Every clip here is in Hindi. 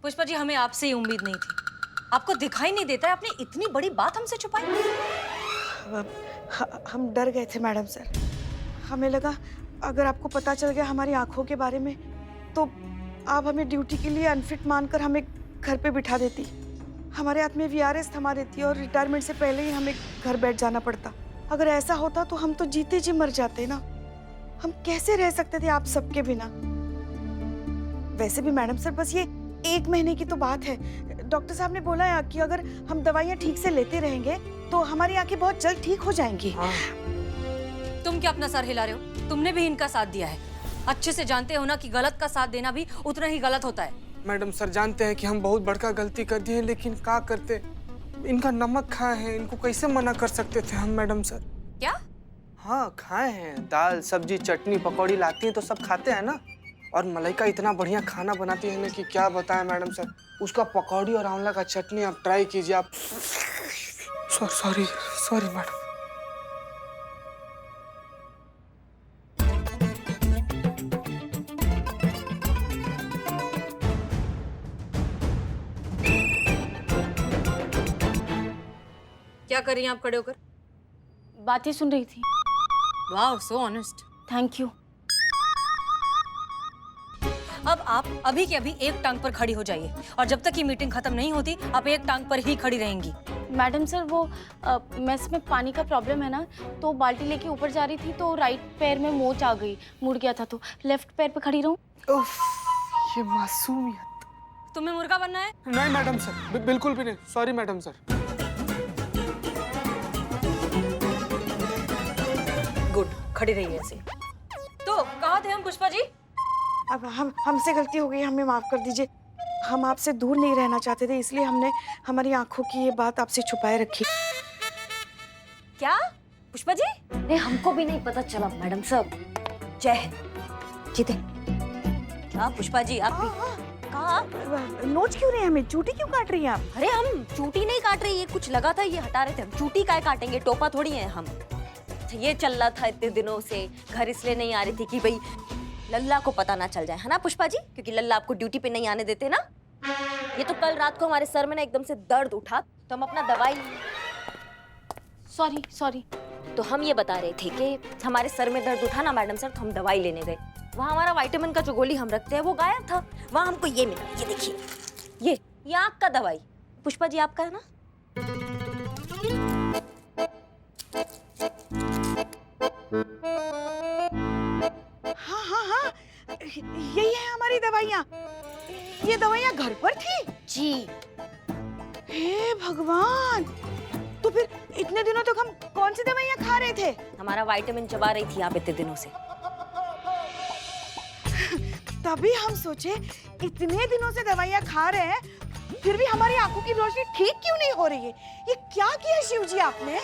पुष्पा जी, हमें आपसे ही उम्मीद नहीं थी। आपको दिखाई नहीं देता है, आपने इतनी बड़ी बात हमसे छुपाई। हम डर गए थे मैडम सर। हमें लगा अगर आपको पता चल गया हमारी आंखों के बारे में तो आप हमें ड्यूटी के लिए अनफिट मानकर हमें घर पे बिठा देती। हमारे हाथ में वीआरएस थमा देती और रिटायरमेंट से पहले ही हमें घर बैठ जाना पड़ता। अगर ऐसा होता तो हम तो जीते जी मर जाते ना। हम कैसे रह सकते थे आप सबके बिना। वैसे भी मैडम सर, बस ये 1 महीने की तो बात है। डॉक्टर साहब ने बोला है कि अगर हम दवाइयाँ ठीक से लेते रहेंगे तो हमारी आंखें बहुत जल्द ठीक हो जाएंगी। तुम क्या अपना सर हिला रहे हो? तुमने भी इनका साथ दिया है। अच्छे से जानते हो ना कि गलत का साथ देना भी उतना ही गलत होता है। मैडम सर, जानते हैं कि हम बहुत बड़का गलती कर दिए, लेकिन क्या करते, इनका नमक खाए हैं, इनको कैसे मना कर सकते थे हम मैडम सर। क्या? हाँ, खाए हैं। दाल सब्जी चटनी पकौड़ी लाती हैं तो सब खाते हैं ना। और मलाइका इतना बढ़िया खाना बनाती है ना कि क्या बताएं मैडम सर। उसका पकौड़ी और आंवला का चटनी आप ट्राई कीजिए। आप सॉरी सॉरी मैडम। क्या कर रही हैं आप खड़े होकर? बातें सुन रही थी। वाह, सो ऑनेस्ट। Thank you. अब आप अभी के अभी एक टांग पर खड़ी हो जाइए और जब तक ये मीटिंग खत्म नहीं होती आप एक टांग पर ही खड़ी रहेंगी। मैडम सर, वो मेस में पानी का प्रॉब्लम है ना, तो बाल्टी लेके ऊपर जा रही थी तो राइट पैर में मोच आ गई, मुड़ गया था, तो लेफ्ट पैर पे खड़ी रहूं। उफ, ये मासूमियत। तुम्हें मुर्गा बनना है? नहीं मैडम सर, बिल्कुल भी नहीं। Sorry madam sir. गुड, खड़ी रहिए ऐसे। तो कहाँ थे हम पुष्पा जी? अब हमसे गलती हो गई, हमें माफ कर दीजिए। हम आपसे दूर नहीं रहना चाहते थे, इसलिए हमने हमारी आंखों की ये बात आपसे छुपाए रखी। क्या पुष्पा जी? नहीं, हमको भी नहीं पता चला मैडम साहब। जय हिंद। जीते। क्या पुष्पा जी, आप भी कहा? नोच क्यों रहे हैं हमें? चूटी क्यों काट रही हैं आप? अरे हम चूटी नहीं काट रहे, ये कुछ लगा था ये हटा रहे थे। हम चूटी काय काटेंगे, टोपा थोड़ी है हम। ये चल रहा था इतने दिनों से, घर इसलिए नहीं आ रही थी कि भाई लल्ला को पता ना चल जाए, है ना पुष्पा जी? क्योंकि लल्ला आपको ड्यूटी पे नहीं आने देते ना। ये तो कल रात को हमारे सर में ना एकदम से दर्द उठा तो हम अपना दवाई, सॉरी। तो हम ये बता रहे थे कि हमारे सर में दर्द उठा ना मैडम सर, तो हम दवाई लेने गए। वहाँ हमारा विटामिन का जो गोली हम रखते हैं वो गायब था। वहाँ हमको ये मिला, ये देखिए, ये आँख का दवाई। पुष्पा जी आपका है ना? हाँ, यही है हमारी दवाइयाँ। ये दवाइयाँ घर पर थी जी। हे भगवान, तो फिर इतने दिनों तक हम कौन सी दवाइयाँ खा रहे थे? हमारा विटामिन चबा रही थी आप इतने दिनों से। तभी हम सोचे इतने दिनों से दवाइयाँ खा रहे हैं फिर भी हमारी आंखों की रोशनी ठीक क्यों नहीं हो रही है? ये क्या किया शिव जी आपने?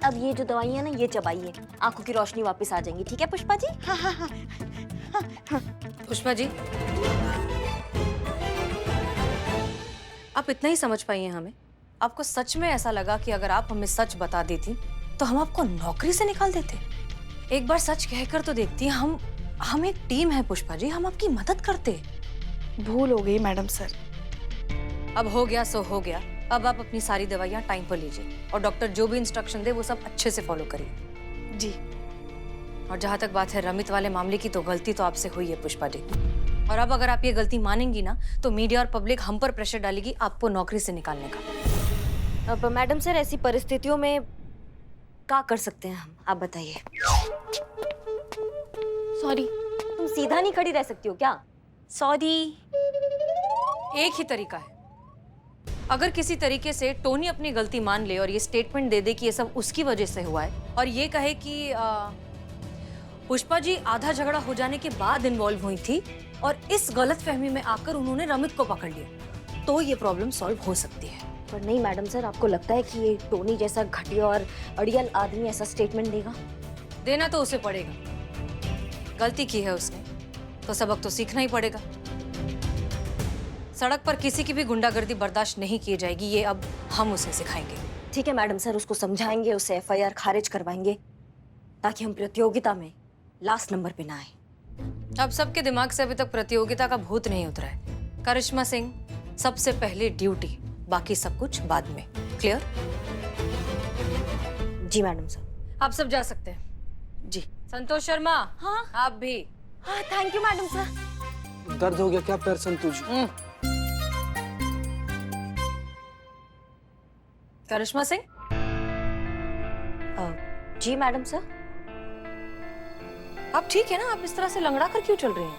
अब ये जो दवाइयाँ ना ये चबाइए, आंखों की रोशनी वापस आ जाएंगी। ठीक है पुष्पा जी? हाँ। पुष्पा जी, आप इतना ही समझ पाई हैं हमें? आपको सच में ऐसा लगा कि अगर आप हमें सच बता देती तो हम आपको नौकरी से निकाल देते? एक बार सच कहकर तो देखती। हम एक टीम है पुष्पा जी, हम आपकी मदद करते। भूल हो गई मैडम सर। अब हो गया सो हो गया। अब आप अपनी सारी दवाइयाँ टाइम पर लीजिए और डॉक्टर जो भी इंस्ट्रक्शन दे वो सब अच्छे से फॉलो करिए। जी। और जहाँ तक बात है रमित वाले मामले की, तो गलती तो आपसे हुई है पुष्पा जी। और अब अगर आप ये गलती मानेंगी ना तो मीडिया और पब्लिक हम पर प्रेशर डालेगी आपको नौकरी से निकालने का। अब मैडम सर ऐसी परिस्थितियों में क्या कर सकते हैं हम, आप बताइए। सॉरी। तुम सीधा नहीं खड़ी रह सकती हो क्या? सॉरी। एक ही तरीका है, अगर किसी तरीके से टोनी अपनी गलती मान ले और ये स्टेटमेंट दे दे कि ये सब उसकी वजह से हुआ है और ये कहे कि पुष्पा जी आधा झगड़ा हो जाने के बाद इन्वॉल्व हुई थी और इस गलतफहमी में आकर उन्होंने रमित को पकड़ लिया, तो ये प्रॉब्लम सॉल्व हो सकती है। पर नहीं मैडम सर, आपको लगता है कि ये टोनी जैसा घटिया और अड़ियल आदमी ऐसा स्टेटमेंट देगा? देना तो उसे पड़ेगा, गलती की है उसने तो सबक तो सीखना ही पड़ेगा। सड़क पर किसी की भी गुंडागर्दी बर्दाश्त नहीं की जाएगी, ये अब हम उसे सिखाएंगे। ठीक है मैडम सर, उसको समझाएंगे, उसे एफआईआर खारिज करवाएंगे ताकि हम प्रतियोगिता में लास्ट नंबर पे ना आए। अब सबके दिमाग से अभी तक प्रतियोगिता का भूत नहीं उतरा है। करिश्मा सिंह, सबसे पहले ड्यूटी, बाकी सब कुछ बाद में। क्लियर? जी मैडम सर। आप सब जा सकते हैं। जी। संतोष शर्मा, हाँ आप भी। हाँ, थैंक यू मैडम सर। दर्द हो गया क्या पैर संतोष? करिश्मा सिंह, जी मैडम सर। आप ठीक है ना? आप इस तरह से लंगड़ा कर क्यों चल रही हैं?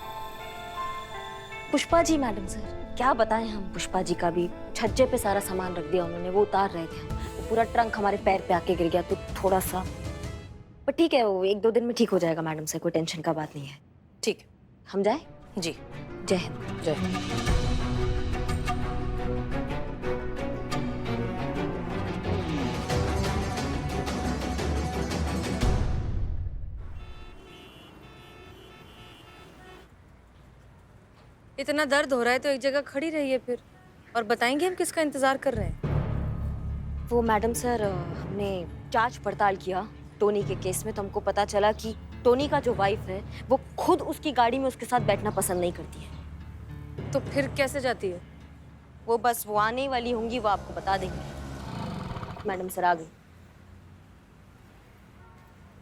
पुष्पा जी मैडम सर, क्या बताएं हम, पुष्पा जी का भी छज्जे पे सारा सामान रख दिया उन्होंने, वो उतार रहे थे हम, वो पूरा ट्रंक हमारे पैर पे आके गिर गया, तो थोड़ा सा, पर ठीक है, वो 1-2 दिन में ठीक हो जाएगा मैडम सर, कोई टेंशन का बात नहीं है। ठीक है। हम जाए? जी, जय हिंद। जय हिंद। इतना दर्द हो रहा है तो एक जगह खड़ी रहिए फिर, और बताएंगे हम किसका इंतजार कर रहे हैं। वो मैडम सर, हमने जांच पड़ताल किया टोनी के केस में, तो हमको पता चला कि टोनी का जो वाइफ है वो खुद उसकी गाड़ी में उसके साथ बैठना पसंद नहीं करती है। तो फिर कैसे जाती है? वो बस वो आने ही वाली होंगी, वो आपको बता देंगे। मैडम सर आ गई।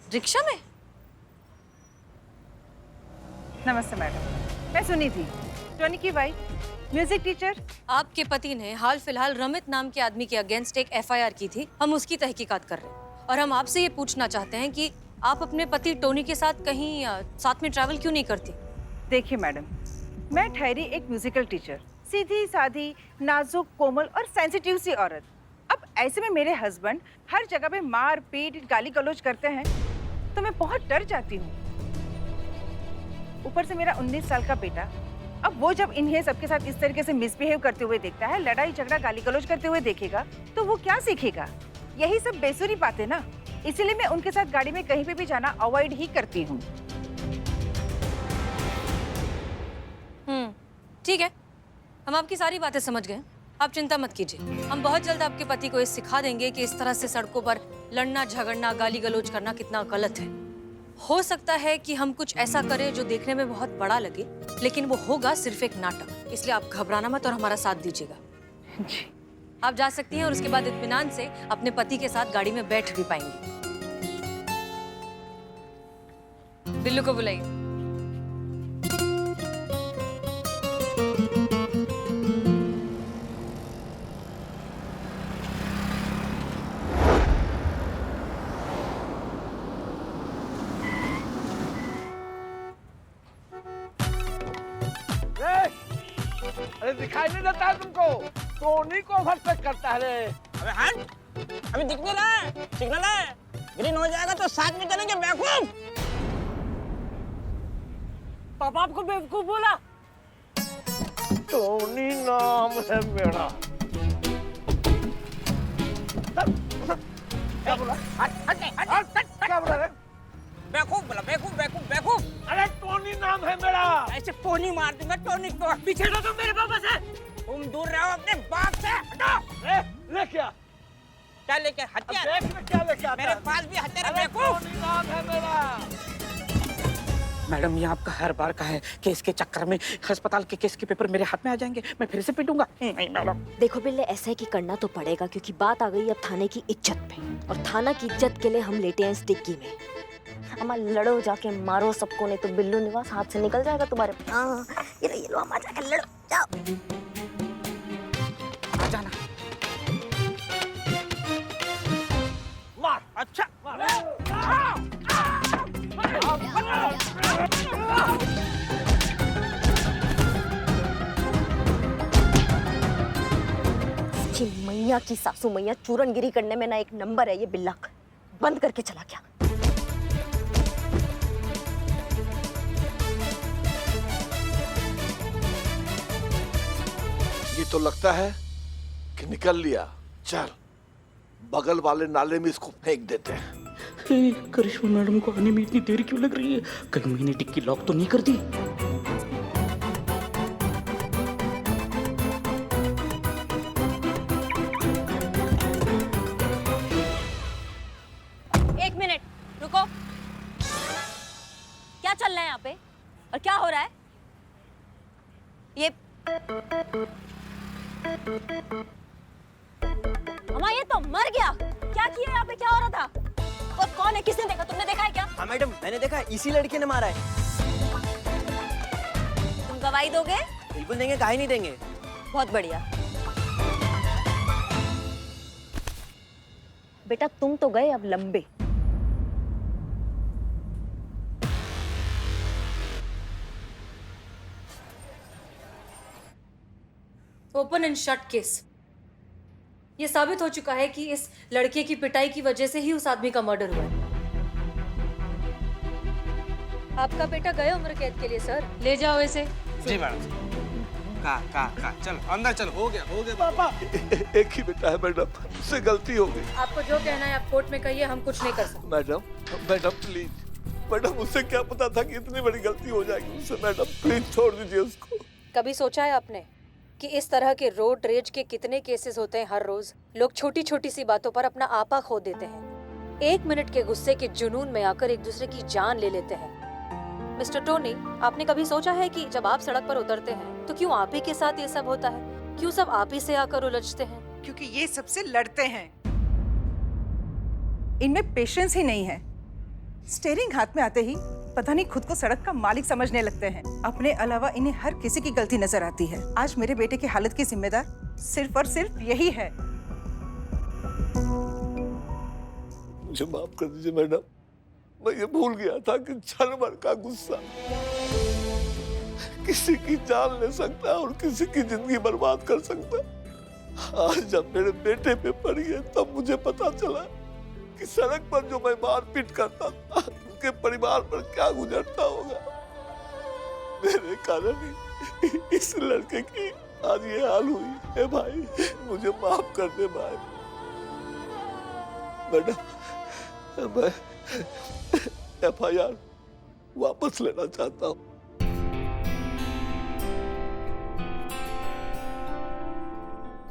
रिक्शा में? नमस्ते मैडम, मैं सुनी थी, टोनी की वाइफ, म्यूजिक टीचर। आपके पति ने हाल फिलहाल रमित नाम के आदमी के अगेंस्ट एक एफआईआर की थी, हम उसकी तहकीकात कर रहे हैं, और हम आपसे ये पूछना चाहते हैं कि आप अपने पति टोनी के साथ कहीं साथ में ट्रैवल क्यों नहीं करती? देखिए मैडम, मैं ठहरी एक म्यूजिकल टीचर, सीधी साधी, नाजुक, कोमल और सेंसिटिव सी औरत। अब ऐसे में मेरे हस्बैंड हर जगह पे मार पीट गाली गलौज करते हैं तो मैं बहुत डर जाती हूँ। ऊपर से मेरा 19 साल का बेटा, अब वो जब इन्हें सबके साथ इस तरीके से मिसबिहेव करते हुए देखता है, लड़ाई झगड़ा गाली गलौज करते हुए देखेगा, तो वो क्या सीखेगा? यही सब बेसुरी बातें ना, इसीलिए मैं उनके साथ गाड़ी में कहीं पे भी जाना अवॉइड ही करती हूँ। ठीक है, हम आपकी सारी बातें समझ गए, आप चिंता मत कीजिए। हम बहुत जल्द आपके पति को ये सिखा देंगे कि इस तरह से सड़कों पर लड़ना झगड़ना गाली गलौज करना कितना गलत है। हो सकता है कि हम कुछ ऐसा करें जो देखने में बहुत बड़ा लगे, लेकिन वो होगा सिर्फ एक नाटक, इसलिए आप घबराना मत और हमारा साथ दीजिएगा। जी। आप जा सकती हैं और उसके बाद इत्मीनान से अपने पति के साथ गाड़ी में बैठ भी पाएंगी। बिल्लू को बुलाइए। अरे दिखाई नहीं देता है तुमको? टोनी को ओवरटेक करता है रे। अबे हट, अभी दिख नहीं रहा है, सिग्नल है, ग्रीन हो जाएगा तो साथ में चलेंगे बेवकूफ। पापा आपको बेवकूफ बोला? टोनी नाम है मेरा। क्या बोला? क्या बोला रे? बेवकूफ बोला, बेवकूफ बेवकूफ बेवकूफ। अरे टोनी नाम है मेरा। ऐसे टोनी मार दूंगा, टोनी को। पीछे हटो तुम मेरे पापा से। तुम दूर रहो अपने बाप से, हटो। ले क्या? क्या लेके? हथियार? देख में क्या लेके आता मेरे है? पास भी हथियार है अरे बेवकूफ। टोनी नाम है मेरा। मैडम, ये आपका हर बार का है कि इसके चक्कर में अस्पताल के केस के पेपर मेरे हाथ में आ जाएंगे, मैं फिर से पिटूंगा। नहीं मैडम। देखो बिल्ले, ऐसा है कि करना तो पड़ेगा, क्योंकि बात आ गई अब थाने की इज्जत पे, और थाना की इज्जत के लिए हम लेटे हैं स्टिक्की में। अम्मा लड़ो, जाके मारो सबको, नहीं तो बिल्लू निवास हाथ से निकल जाएगा तुम्हारे। हाँ, ये लो अम्मा, जाके लड़ो, जाओ। आ जाना। मार। अच्छा। इसकी मैया की सासू मैया चूरनगिरी करने में ना एक नंबर है ये बिल्ला, बंद करके चला गया। ये तो लगता है कि निकल लिया। चल बगल वाले नाले में इसको फेंक देते हैं। करिश्मा मैडम को आने में इतनी देर क्यों लग रही है? कहीं मैंने डिक्की लॉक तो नहीं कर दी? एक मिनट रुको, क्या चल रहा है यहाँ पे और क्या हो रहा है? ये अम्मा ये तो मर गया। क्या किया यहाँ पे, क्या हो रहा था? और कौन है, किसने देखा? तुमने देखा है क्या? हाँ मैडम, मैंने देखा है, इसी लड़के ने मारा है। तुम गवाही दोगे? बिल्कुल देंगे, काहे नहीं देंगे। बहुत बढ़िया। बेटा तुम तो गए अब लंबे। Open and shut case. ये साबित हो चुका है कि इस लड़के की पिटाई की वजह से ही उस आदमी का मर्डर हुआ है। आपका बेटा गया उम्र कैद के लिए सर, ले जाओ इसे। जी मैडम। का चल अंदर चल, हो गया पापा। एक ही बेटा है मैडम, उससे गलती हो गई। आपको जो कहना है आप कोर्ट में कहिए, हम कुछ नहीं कर सकते। मैडम प्लीज, मैडम उससे क्या पता था कि इतनी बड़ी गलती हो जाएगी उससे। मैडम प्लीज छोड़ दीजिए उसको। कभी सोचा है आपने कि इस तरह के रोड रेज के कितने केसेस होते हैं हर रोज? लोग छोटी छोटी सी बातों पर अपना आपा खो देते हैं, 1 मिनट के गुस्से के जुनून में आकर एक दूसरे की जान ले लेते हैं। मिस्टर टोनी, आपने कभी सोचा है कि जब आप सड़क पर उतरते हैं तो क्यों आप ही के साथ ये सब होता है? क्यों सब आप ही से आकर उलझते हैं? क्योंकि ये सबसे लड़ते हैं, इनमें पेशेंस ही नहीं है। स्टीयरिंग हाथ में आते ही पता नहीं खुद को सड़क का मालिक समझने लगते हैं। अपने अलावा इन्हें हर किसी की गलती नजर आती है। आज मेरे बेटे की हालत की जिम्मेदार सिर्फ और सिर्फ यही है। मुझे माफ कर दीजिए मैडम, मैं ये भूल गया था कि क्षण भर का गुस्सा किसी की जान ले सकता है और किसी की जिंदगी बर्बाद कर सकता है। आज जब मेरे बेटे पे पड़ी है तब मुझे पता चला कि सड़क पर जो मैं मारपीट करता था उनके परिवार पर क्या गुजरता होगा। मेरे कारण ही इस लड़के की आज ये हाल हुई है। भाई मुझे माफ कर दे भाई। मैडम मैं FIR वापस लेना चाहता हूँ।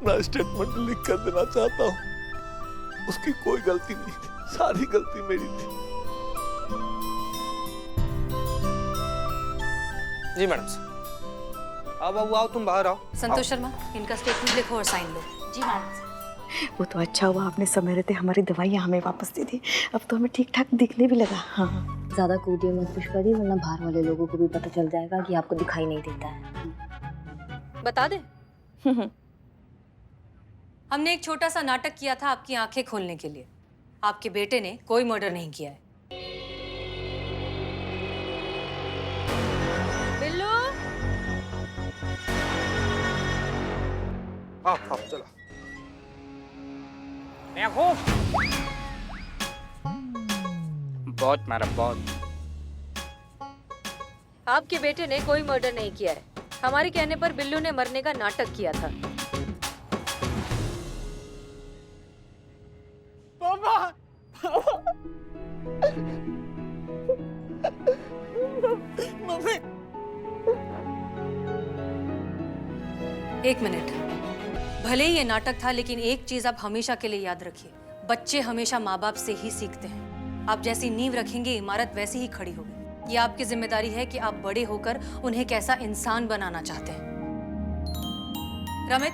मैं स्टेटमेंट लिख कर देना चाहता हूँ। उसकी कोई गलती नहीं, सारी गलती मेरी थी। जी मैडम साहब। अब आओ, तुम बाहर आओ। संतोष शर्मा, इनका स्टेटमेंट लिखो और साइन लो। जी मैडम। वो तो अच्छा हुआ आपने समय रहते हमारी दवाइयाँ हमें वापस दे दी। अब तो हमें ठीक ठाक दिखने भी लगा। हाँ ज्यादा कूदिए मत पुष्पा जी, वरना बाहर वाले लोगों को भी पता चल जाएगा कि आपको दिखाई नहीं देता है। बता दे, हमने एक छोटा सा नाटक किया था आपकी आंखें खोलने के लिए। आपके बेटे ने कोई मर्डर नहीं किया है। बिल्लू, आओ चलो। बहुत मैडम, बहुत। आपके बेटे ने कोई मर्डर नहीं किया है। हमारे कहने पर बिल्लू ने मरने का नाटक किया था। मम्मी। एक मिनट, भले ही ये नाटक था, लेकिन एक चीज आप हमेशा के लिए याद रखिए, बच्चे हमेशा माँ बाप से ही सीखते हैं। आप जैसी नींव रखेंगे इमारत वैसी ही खड़ी होगी। ये आपकी जिम्मेदारी है कि आप बड़े होकर उन्हें कैसा इंसान बनाना चाहते हैं। रमित,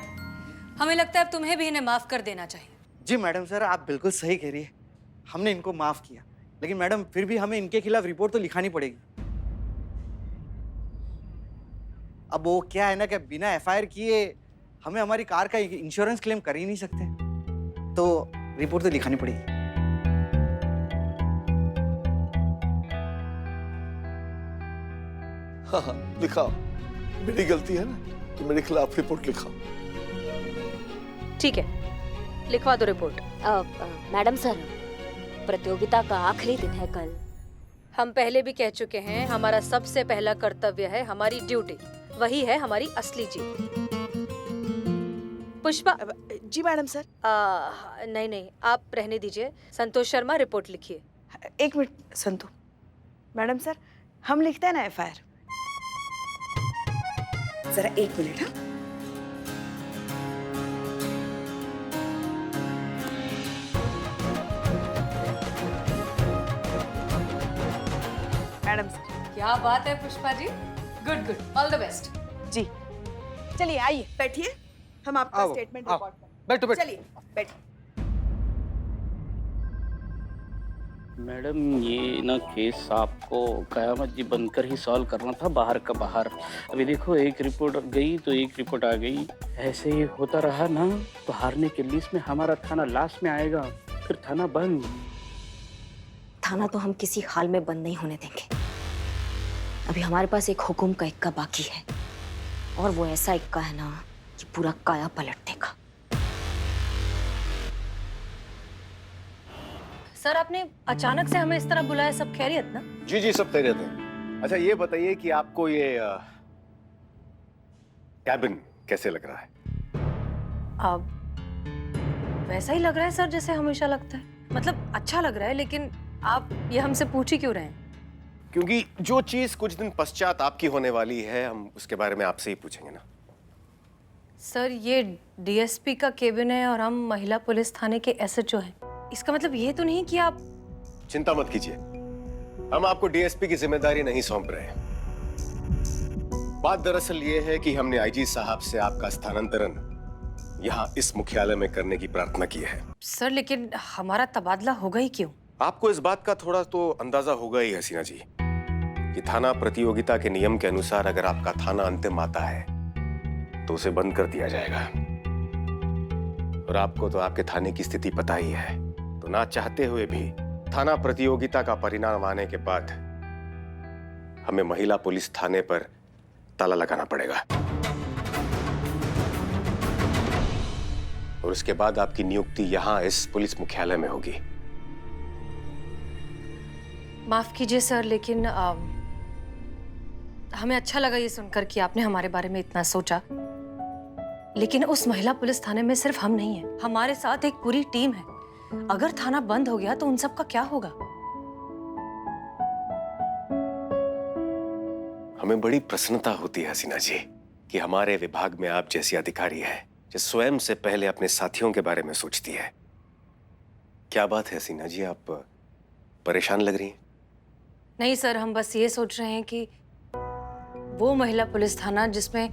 हमें लगता है अब तुम्हें भी इन्हें माफ कर देना चाहिए। जी मैडम सर, आप बिल्कुल सही कह रही है। हमने इनको माफ किया, लेकिन मैडम फिर भी हमें इनके खिलाफ रिपोर्ट तो लिखानी पड़ेगी। अब वो क्या है ना कि बिना FIR किए हमें हमारी कार का इंश्योरेंस क्लेम कर ही नहीं सकते, तो रिपोर्ट तो लिखानी पड़ेगी। हाँ लिखाओ, मेरी गलती है ना, तो मेरे खिलाफ रिपोर्ट लिखाओ। ठीक है, लिखवा दो रिपोर्ट। मैडम सर, प्रतियोगिता का आखिरी दिन है कल। हम पहले भी कह चुके हैं, हमारा सबसे पहला कर्तव्य है हमारी ड्यूटी, वही है हमारी असली जीत। पुष्पा। जी मैडम सर। नहीं, आप रहने दीजिए। संतोष शर्मा, रिपोर्ट लिखिए। 1 मिनट संतु। मैडम सर, हम लिखते हैं ना FIR। जरा 1 मिनट। हाँ मैडम सर। क्या बात है Pushpa ji, good, all the best. जी चलिए आइए बैठिए। हम आपका आओ, स्टेटमेंट आओ। रिकॉर्ड करें। बैठो बैठो। चलिए बैठिए। मैडम ये ना केस आपको कयामत जी बनकर ही सॉल्व करना था, बाहर का बाहर। अभी देखो एक रिपोर्ट गई तो एक रिपोर्ट आ गई। ऐसे ही होता रहा ना तो हारने के लिस्ट में हमारा थाना लास्ट में आएगा, फिर थाना बंद। थाना तो हम किसी हाल में बंद नहीं होने देंगे। अभी हमारे पास एक हुकुम का इक्का बाकी है, और वो ऐसा इक्का है ना कि पूरा काया पलट देगा। सर आपने अचानक से हमें इस तरह बुलाया, सब खैरियत ना? जी जी सब खैरियत है। अच्छा ये बताइए कि आपको ये कैबिन कैसे लग रहा है? अब वैसा ही लग रहा है सर जैसे हमेशा लगता है। मतलब अच्छा लग रहा है, लेकिन आप ये हमसे पूछ ही क्यों रहे हैं? क्योंकि जो चीज कुछ दिन पश्चात आपकी होने वाली है, हम उसके बारे में आपसे ही पूछेंगे ना। सर ये डीएसपी का केबिन है और हम महिला पुलिस थाने के एसएचओ हैं। इसका मतलब ये तो नहीं कि आप... चिंता मत कीजिए, हम आपको डीएसपी की जिम्मेदारी नहीं सौंप रहे हैं। बात दरअसल ये है कि हमने आईजी साहब से आपका स्थानांतरण यहाँ इस मुख्यालय में करने की प्रार्थना की है। सर लेकिन हमारा तबादला होगा ही क्यों? आपको इस बात का थोड़ा तो अंदाजा होगा ही हसीना जी कि थाना प्रतियोगिता के नियम के अनुसार अगर आपका थाना अंतिम आता है तो उसे बंद कर दिया जाएगा। और आपको तो आपके थाने की स्थिति पता ही है, तो ना चाहते हुए भी थाना प्रतियोगिता का परिणाम आने के बाद हमें महिला पुलिस थाने पर ताला लगाना पड़ेगा। और उसके बाद आपकी नियुक्ति यहां इस पुलिस मुख्यालय में होगी। माफ कीजिए सर, लेकिन हमें अच्छा लगा ये सुनकर कि आपने हमारे बारे में इतना सोचा। लेकिन उस महिला पुलिस थाने में सिर्फ हम नहीं हैं, हमारे साथ एक पूरी टीम है। अगर थाना बंद हो गया तो उन सब का क्या होगा? हमें बड़ी प्रसन्नता होती है हसीना जी कि हमारे विभाग में आप जैसी अधिकारी है जो स्वयं से पहले अपने साथियों के बारे में सोचती है। क्या बात है हसीना जी, आप परेशान लग रही हैं? नहीं सर, हम बस ये सोच रहे हैं कि वो महिला पुलिस थाना जिसमें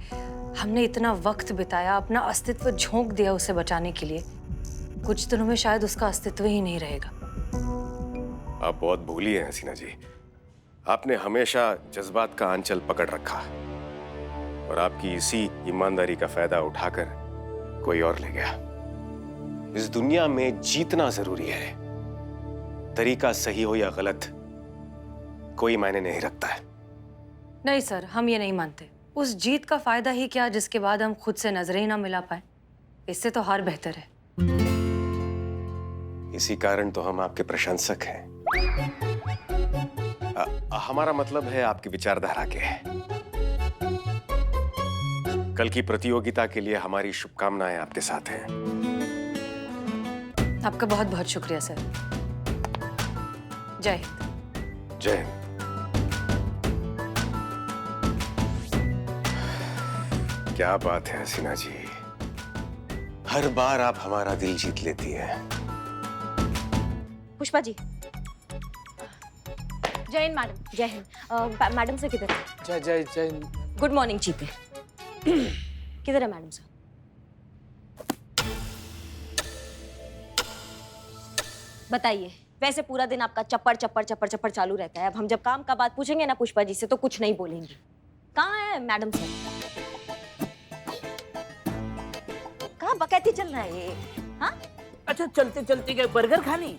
हमने इतना वक्त बिताया, अपना अस्तित्व झोंक दिया उसे बचाने के लिए, कुछ दिनों में शायद उसका अस्तित्व ही नहीं रहेगा। आप बहुत भूली हैं हसीना जी, आपने हमेशा जज्बात का आंचल पकड़ रखा और आपकी इसी ईमानदारी का फायदा उठाकर कोई और ले गया। इस दुनिया में जीतना जरूरी है, तरीका सही हो या गलत कोई मायने नहीं रखता है। नहीं सर, हम ये नहीं मानते। उस जीत का फायदा ही क्या जिसके बाद हम खुद से नजरें ही ना मिला पाए। इससे तो हार बेहतर है। इसी कारण तो हम आपके प्रशंसक हैं। हमारा मतलब है आपकी विचारधारा के। कल की प्रतियोगिता के लिए हमारी शुभकामनाएं आपके साथ हैं। आपका बहुत बहुत शुक्रिया सर। जय हिंद। जय हिंद। क्या बात है हसीना जी, हर बार आप हमारा दिल जीत लेती हैं। पुष्पा जी। जय हिंद मैडम। जय हिंद। मैडम से किधर है? जय जय जय। गुड मॉर्निंग जीते। किधर है मैडम सर? बताइए, वैसे पूरा दिन आपका चप्पड़ चप्पड़ चप्पड़ चप्पड़ चालू रहता है। अब हम जब काम का बात पूछेंगे ना पुष्पा जी से तो कुछ नहीं बोलेंगी। कहाँ है मैडम सर? कहाँ बकैती चल रहा है ये? हाँ? अच्छा चलते चलते गए बर्गर खाने?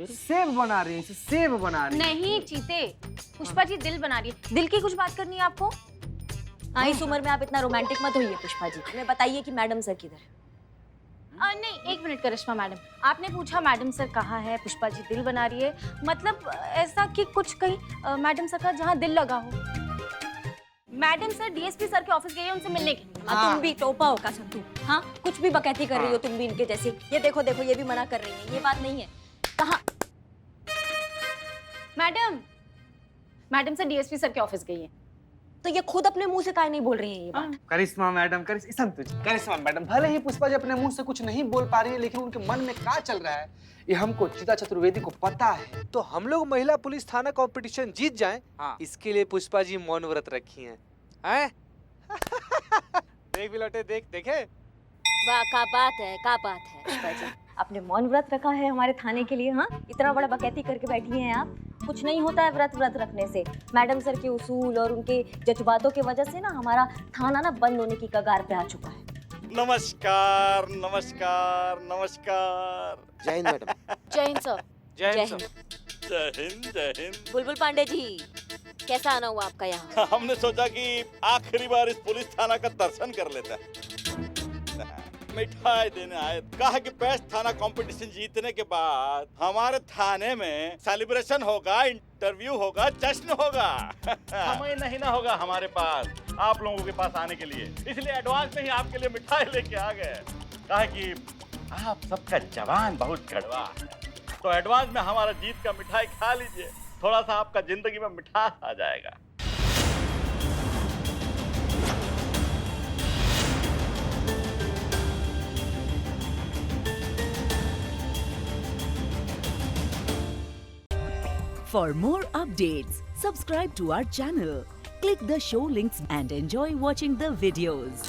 सेब बना रही है, सेब बना रही है। नहीं चीते, पुष्पा जी दिल बना रही है। दिल की कुछ बात करनी है आपको? हाँ, इस उम्र में आप इतना रोमांटिक मत होइए पुष्पा जी। हमें बताइए कि मैडम सर किधर है? नहीं, एक मिनट करिश्मा मैडम, आपने पूछा मैडम सर कहाँ है, पुष्पा जी दिल बना रही है, मतलब ऐसा कि कुछ कहीं मैडम सर का जहाँ दिल लगा हो। मैडम सर डीएसपी सर के ऑफिस गई है उनसे मिलने के लिए। हाँ। तुम भी टोपा हो का संतू। हाँ, कुछ भी बकैती कर रही हो तुम भी इनके जैसे। ये देखो देखो, ये भी मना कर रही है, ये बात नहीं है। कहाँ? मैडम सर डीएसपी सर के ऑफिस गई है। तो ये खुद अपने मुंह से काहे नहीं बोल रही है ये बात? करिश्मा मैडम, करिश्मा मैडम, भले ही पुष्पा जी अपने मुंह से कुछ नहीं बोल पा रही है, लेकिन उनके मन में क्या चल रहा है ये हमको चिता चतुर्वेदी को पता है। तो हम लोग महिला पुलिस थाना कंपटीशन जीत जाएं, हाँ। इसके लिए पुष्पा जी मौन व्रत रखी हैं। देख बिलटे देख देखे। वाह का बात है पुष्पा जी। आपने मौन व्रत रखा है हमारे थाने के लिए। हाँ, इतना बड़ा बकैती करके बैठी हैं आप। कुछ नहीं होता है व्रत रखने से। मैडम सर के उसूल और उनके जज्बातों की वजह से ना हमारा थाना ना बंद होने की कगार पे आ चुका है। नमस्कार नमस्कार नमस्कार। जय हिंद मैडम। जय हिंद सर। जय जय हिंद हिंद। सर। जय हिंद जय हिंद। बुलबुल पांडे जी, कैसा आना हुआ आपका यहाँ? हमने सोचा कि आखिरी बार इस पुलिस थाना का दर्शन कर लेता है। मिठाई देने आए। कहा कि बेस्ट थाना कंपटीशन जीतने के बाद हमारे थाने में सेलिब्रेशन होगा, इंटरव्यू होगा, जश्न होगा। समय नहीं ना होगा हमारे पास आप लोगों के पास आने के लिए, इसलिए एडवांस में ही आपके लिए मिठाई लेके आ गए। कहा कि आप सबका जवान बहुत कड़वा है, तो एडवांस में हमारा जीत का मिठाई खा लीजिए, थोड़ा सा आपका जिंदगी में मिठास आ जाएगा। For more updates, subscribe to our channel, click the show links and enjoy watching the videos.